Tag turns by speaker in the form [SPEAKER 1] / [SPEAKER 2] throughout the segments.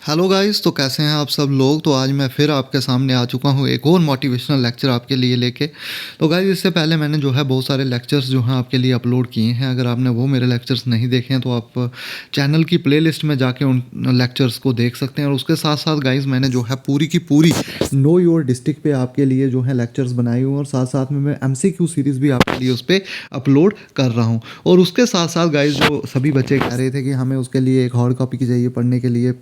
[SPEAKER 1] Hello guys, तो कैसे हैं आप सब लोग। तो आज मैं फिर आपके सामने आ चुका हूँ एक और मोटिवेशनल लेक्चर आपके लिए लेके। तो गाइस, इससे पहले मैंने जो है बहुत सारे लेक्चर्स जो हैं आपके लिए अपलोड किए हैं। अगर आपने वो मेरे लेक्चर्स नहीं देखे हैं तो आप चैनल की प्लेलिस्ट में जाके उन लेक्चर्स को देख सकते हैं। और उसके साथ साथ गाइस, मैंने जो है पूरी की पूरी नो योर डिस्ट्रिक्ट पे आपके लिए जो है लेक्चर्स बनाए हुए हैं। और साथ साथ में मैं MCQ सीरीज़ भी आपके लिए उस पर अपलोड कर रहा हूँ। और उसके साथ साथ गाइस, जो सभी बच्चे कह रहे थे कि हमें उसके लिए एक हार्ड कॉपी की चाहिए पढ़ने के लिए,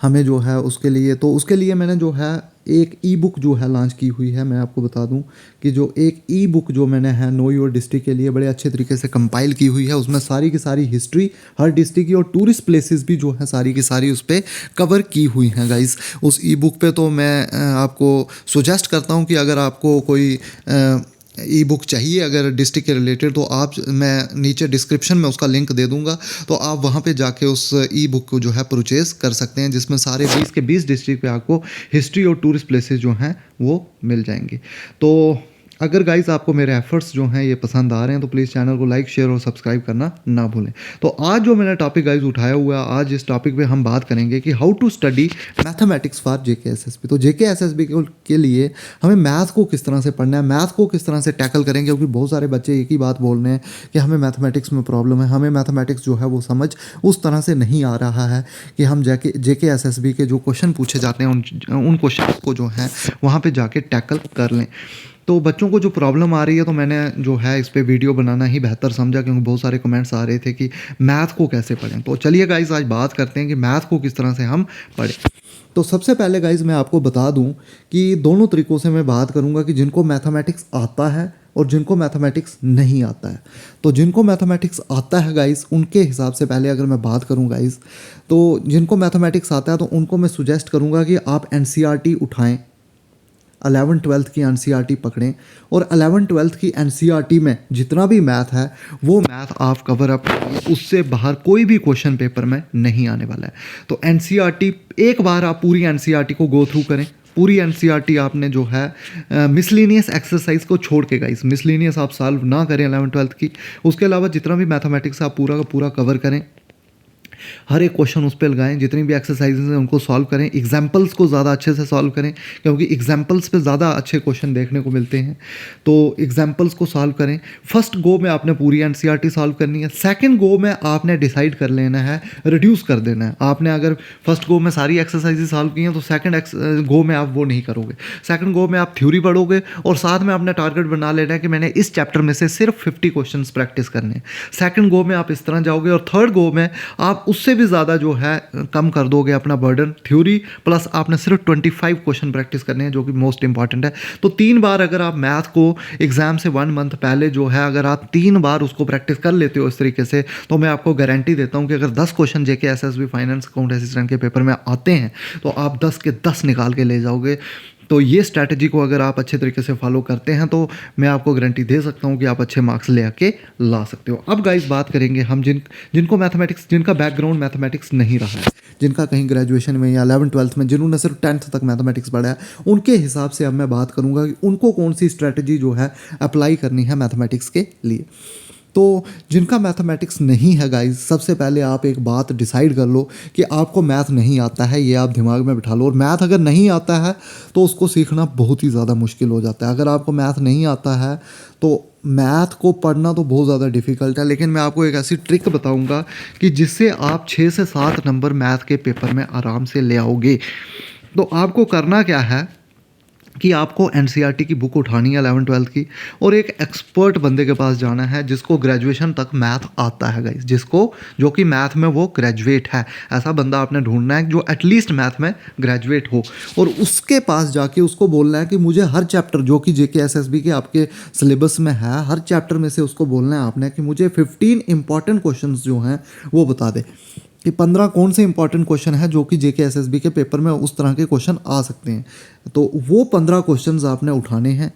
[SPEAKER 1] हमें जो है उसके लिए मैंने जो है एक ई बुक जो है लॉन्च की हुई है। मैं आपको बता दूं कि जो एक ई बुक जो मैंने है नो योर डिस्ट्रिक्ट के लिए बड़े अच्छे तरीके से कंपाइल की हुई है। उसमें सारी की सारी हिस्ट्री हर डिस्ट्रिक्ट की और टूरिस्ट प्लेसेस भी जो है सारी की सारी उस पर कवर की हुई हैं गाइस उस ई बुक पे। तो मैं आपको सुजेस्ट करता हूँ कि अगर आपको कोई ई बुक चाहिए अगर डिस्ट्रिक्ट के रिलेटेड, तो आप, मैं नीचे डिस्क्रिप्शन में उसका लिंक दे दूंगा, तो आप वहाँ पे जाके उस ई बुक को जो है परचेज़ कर सकते हैं, जिसमें सारे 20 के 20 डिस्ट्रिक्ट पे आपको हिस्ट्री और टूरिस्ट प्लेसेस जो हैं वो मिल जाएंगे। तो अगर गाइस आपको मेरे एफर्ट्स जो हैं ये पसंद आ रहे हैं तो प्लीज़ चैनल को लाइक, शेयर और सब्सक्राइब करना ना भूलें। तो आज जो मैंने टॉपिक गाइस उठाया हुआ है, आज इस टॉपिक पे हम बात करेंगे कि how to study mathematics for JK SSB। तो JK SSB के लिए हमें मैथ को किस तरह से पढ़ना है, मैथ को किस तरह से टैकल करेंगे, क्योंकि बहुत सारे बच्चे एक ही बात बोल रहे हैं कि हमें मैथमेटिक्स में प्रॉब्लम है, हमें मैथमेटिक्स जो है वो समझ उस तरह से नहीं आ रहा है कि हम JK SSB के जो क्वेश्चन पूछे जाते हैं उन क्वेश्चन को जो है वहाँ पे जाके टैकल कर लें। तो बच्चों को जो प्रॉब्लम आ रही है, तो मैंने जो है इस पे वीडियो बनाना ही बेहतर समझा, क्योंकि बहुत सारे कमेंट्स आ रहे थे कि मैथ को कैसे पढ़ें। तो चलिए गाइस, आज बात करते हैं कि मैथ को किस तरह से हम पढ़ें। तो सबसे पहले गाइस, मैं आपको बता दूं कि दोनों तरीक़ों से मैं बात करूंगा कि जिनको मैथमेटिक्स आता है और जिनको मैथमेटिक्स नहीं आता है। तो जिनको मैथमेटिक्स आता है गाइस, उनके हिसाब से पहले अगर मैं बात करूं गाइस, तो जिनको मैथमेटिक्स आता है तो उनको मैं सुजेस्ट करूंगा कि आप NCERT उठाएं, 11th-12th की NCERT पकड़ें, और 11th-12th की NCERT में जितना भी मैथ है वो मैथ आप कवर अप करिए। उससे बाहर कोई भी क्वेश्चन पेपर में नहीं आने वाला है। तो NCERT एक बार आप पूरी NCERT को गो थ्रू करें। पूरी NCERT आपने जो है मिसलिनियस एक्सरसाइज को छोड़ के गाइस, मिसलिनियस आप सॉल्व ना करें 11th-12th की, उसके अलावा जितना भी मैथमेटिक्स आप पूरा का पूरा कवर करें, हर एक क्वेश्चन उस पर लगाएं, जितनी भी एक्सरसाइजेज हैं उनको सॉल्व करें, एग्जाम्पल्स को ज़्यादा अच्छे से सॉल्व करें, क्योंकि एग्जाम्पल्स पे ज़्यादा अच्छे क्वेश्चन देखने को मिलते हैं। तो एग्जाम्पल्स को सॉल्व करें। फर्स्ट गो में आपने पूरी NCERT सॉल्व करनी है। सेकंड गो में आपने डिसाइड कर लेना है, रिड्यूस कर देना है। आपने अगर फर्स्ट गो में सारी एक्सरसाइजेज सॉल्व की हैं तो सेकंड गो में आप वो नहीं करोगे। सेकंड गो में आप थ्योरी पढ़ोगे और साथ में आपने टारगेट बना लेना है कि मैंने इस चैप्टर में से सिर्फ 50 क्वेश्चन प्रैक्टिस करने हैं। सेकंड गो में आप इस तरह जाओगे, और थर्ड गो में आप उससे भी ज़्यादा जो है कम कर दोगे अपना बर्डन, थ्योरी प्लस आपने सिर्फ 25 क्वेश्चन प्रैक्टिस करने हैं, जो कि मोस्ट इंपॉर्टेंट है। तो 3 बार अगर आप मैथ को एग्जाम से 1 मंथ पहले जो है अगर आप 3 बार उसको प्रैक्टिस कर लेते हो इस तरीके से, तो मैं आपको गारंटी देता हूं कि अगर 10 question JK SSB finance account assistant के पेपर में आते हैं तो आप 10 के 10 निकाल के ले जाओगे। तो ये स्ट्रैटेजी को अगर आप अच्छे तरीके से फॉलो करते हैं तो मैं आपको गारंटी दे सकता हूँ कि आप अच्छे मार्क्स ले आके ला सकते हो। अब गाइस, बात करेंगे हम जिनको मैथमेटिक्स, जिनका बैकग्राउंड मैथमेटिक्स नहीं रहा है, जिनका कहीं ग्रेजुएशन में या 11th-12th में, जिन्होंने सिर्फ 10th तक मैथमेटिक्स पढ़ा है, उनके हिसाब से अब मैं बात करूँगा कि उनको कौन सी स्ट्रैटेजी जो है अप्लाई करनी है मैथमेटिक्स के लिए। तो जिनका मैथमेटिक्स नहीं है गाइस, सबसे पहले आप एक बात डिसाइड कर लो कि आपको मैथ नहीं आता है, ये आप दिमाग में बिठा लो। और मैथ अगर नहीं आता है तो उसको सीखना बहुत ही ज़्यादा मुश्किल हो जाता है। अगर आपको मैथ नहीं आता है तो मैथ को पढ़ना तो बहुत ज़्यादा डिफ़िकल्ट है, लेकिन मैं आपको एक ऐसी ट्रिक बताऊंगा कि जिससे आप 6 से 7 नंबर मैथ के पेपर में आराम से ले आओगे। तो आपको करना क्या है कि आपको NCERT की बुक उठानी है 11th-12th की, और एक एक्सपर्ट बंदे के पास जाना है जिसको ग्रेजुएशन तक मैथ आता है गाइस, जो कि मैथ में वो ग्रेजुएट है। ऐसा बंदा आपने ढूंढना है जो एटलीस्ट मैथ में ग्रेजुएट हो, और उसके पास जाके उसको बोलना है कि मुझे हर चैप्टर जो कि JK SSB के आपके सिलेबस में है, हर चैप्टर में से उसको बोलना है आपने कि मुझे 15 इंपॉर्टेंट क्वेश्चन जो हैं वो बता दे कि 15 कौन से इंपॉर्टेंट क्वेश्चन है जो कि JK SSB के पेपर में उस तरह के क्वेश्चन आ सकते हैं। तो वो 15 क्वेश्चंस आपने उठाने हैं,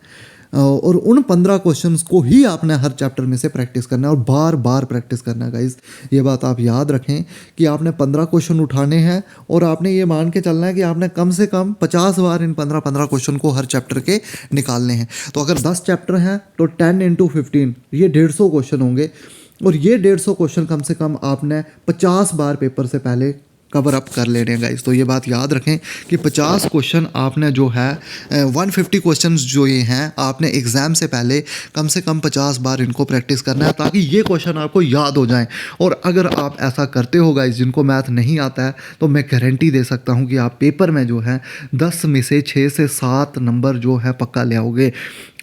[SPEAKER 1] और उन 15 क्वेश्चंस को ही आपने हर चैप्टर में से प्रैक्टिस करना है और बार बार प्रैक्टिस करना है गाइस। ये बात आप याद रखें कि आपने 15 क्वेश्चन उठाने हैं, और आपने ये मान के चलना है कि आपने कम से कम 50 बार इन 15 क्वेश्चन को हर चैप्टर के निकालने हैं। तो अगर 10 चैप्टर हैं तो 10 × 15 ये 150 क्वेश्चन होंगे, और ये 150 क्वेश्चन कम से कम आपने 50 बार पेपर से पहले कवर अप कर लेने हैं गाइस। तो ये बात याद रखें कि 50 क्वेश्चन आपने जो है 150 क्वेश्चंस जो ये हैं आपने एग्ज़ाम से पहले कम से कम 50 बार इनको प्रैक्टिस करना है ताकि ये क्वेश्चन आपको याद हो जाएं। और अगर आप ऐसा करते हो गाइस, जिनको मैथ नहीं आता है, तो मैं गारंटी दे सकता हूँ कि आप पेपर में जो है 10 में से 6 से 7 नंबर जो है पक्का ले आओगे।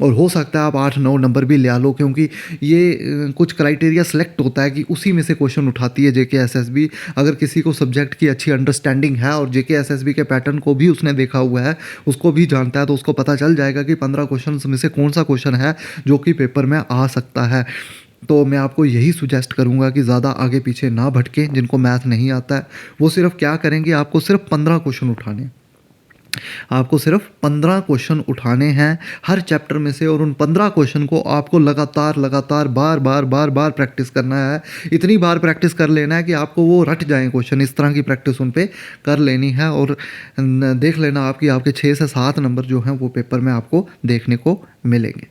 [SPEAKER 1] और हो सकता है आप 8-9 नंबर भी ले आ लो, क्योंकि ये कुछ क्राइटेरिया सेलेक्ट होता है कि उसी में से क्वेश्चन उठाती है जेके एसएसबी। अगर किसी को सब्जेक्ट की अच्छी अंडरस्टैंडिंग है और जेके एसएसबी के पैटर्न को भी उसने देखा हुआ है, उसको भी जानता है, तो उसको पता चल जाएगा कि 15 क्वेश्चन में से कौन सा क्वेश्चन है जो कि पेपर में आ सकता है। तो मैं आपको यही सुजेस्ट करूंगा कि ज़्यादा आगे पीछे ना भटकें। जिनको मैथ नहीं आता है वो सिर्फ क्या करेंगे, आपको सिर्फ 15 क्वेश्चन उठाने हैं। आपको सिर्फ 15 क्वेश्चन उठाने हैं हर चैप्टर में से, और उन 15 क्वेश्चन को आपको लगातार बार प्रैक्टिस करना है। इतनी बार प्रैक्टिस कर लेना है कि आपको वो रट जाएं क्वेश्चन। इस तरह की प्रैक्टिस उन पे कर लेनी है, और देख लेना आपकी आपके 6 से 7 नंबर जो हैं वो पेपर में आपको देखने को मिलेंगे।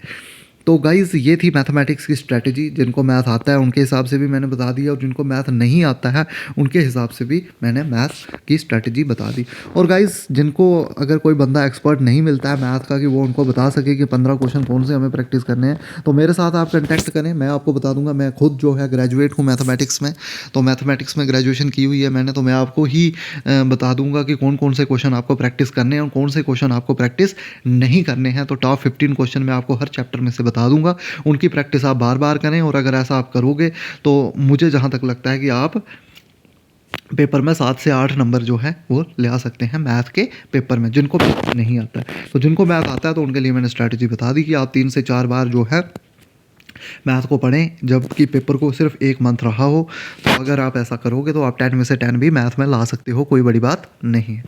[SPEAKER 1] तो गाइज़ ये थी मैथमेटिक्स की स्ट्रैटेजी। जिनको मैथ आता है उनके हिसाब से भी मैंने बता दिया, और जिनको मैथ नहीं आता है उनके हिसाब से भी मैंने मैथ की स्ट्रैटेजी बता दी। और गाइज़ जिनको अगर कोई बंदा एक्सपर्ट नहीं मिलता है मैथ का कि वो उनको बता सके कि 15 क्वेश्चन कौन से हमें प्रैक्टिस करने हैं, तो मेरे साथ आप कंटेक्ट करें, मैं आपको बता दूंगा। मैं खुद जो है ग्रेजुएट हूँ मैथमेटिक्स में, तो मैथमेटिक्स में ग्रेजुएशन की हुई है मैंने, तो मैं आपको ही बता दूंगा कि कौन कौन से क्वेश्चन आपको प्रैक्टिस करने हैं और कौन से क्वेश्चन आपको प्रैक्टिस नहीं करने हैं। तो टॉप 15 क्वेश्चन मैं आपको हर चैप्टर में से बता दूंगा, उनकी प्रैक्टिस आप बार बार करें। और अगर ऐसा आप करोगे तो मुझे जहां तक लगता है कि आप पेपर में 7 से 8 नंबर जो है वो ले आ सकते हैं मैथ के पेपर में, जिनको मैथ नहीं आता है। तो जिनको मैथ आता है तो उनके लिए मैंने स्ट्रैटेजी बता दी कि आप 3 से 4 बार जो है मैथ को पढ़ें, जबकि पेपर को सिर्फ 1 मंथ रहा हो। तो अगर आप ऐसा करोगे तो आप 10 में से 10 भी मैथ में ला सकते हो, कोई बड़ी बात नहीं है।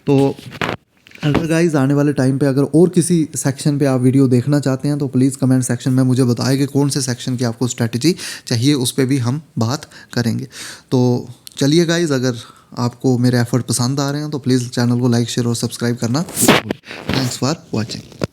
[SPEAKER 1] तो अगर गाइज आने वाले टाइम पे अगर और किसी सेक्शन पे आप वीडियो देखना चाहते हैं तो प्लीज़ कमेंट सेक्शन में मुझे बताएं कि कौन से सेक्शन की आपको स्ट्रैटेजी चाहिए, उस पर भी हम बात करेंगे। तो चलिए गाइज, अगर आपको मेरे एफर्ट पसंद आ रहे हैं तो प्लीज़ चैनल को लाइक शेयर और सब्सक्राइब करना। Thanks for watching.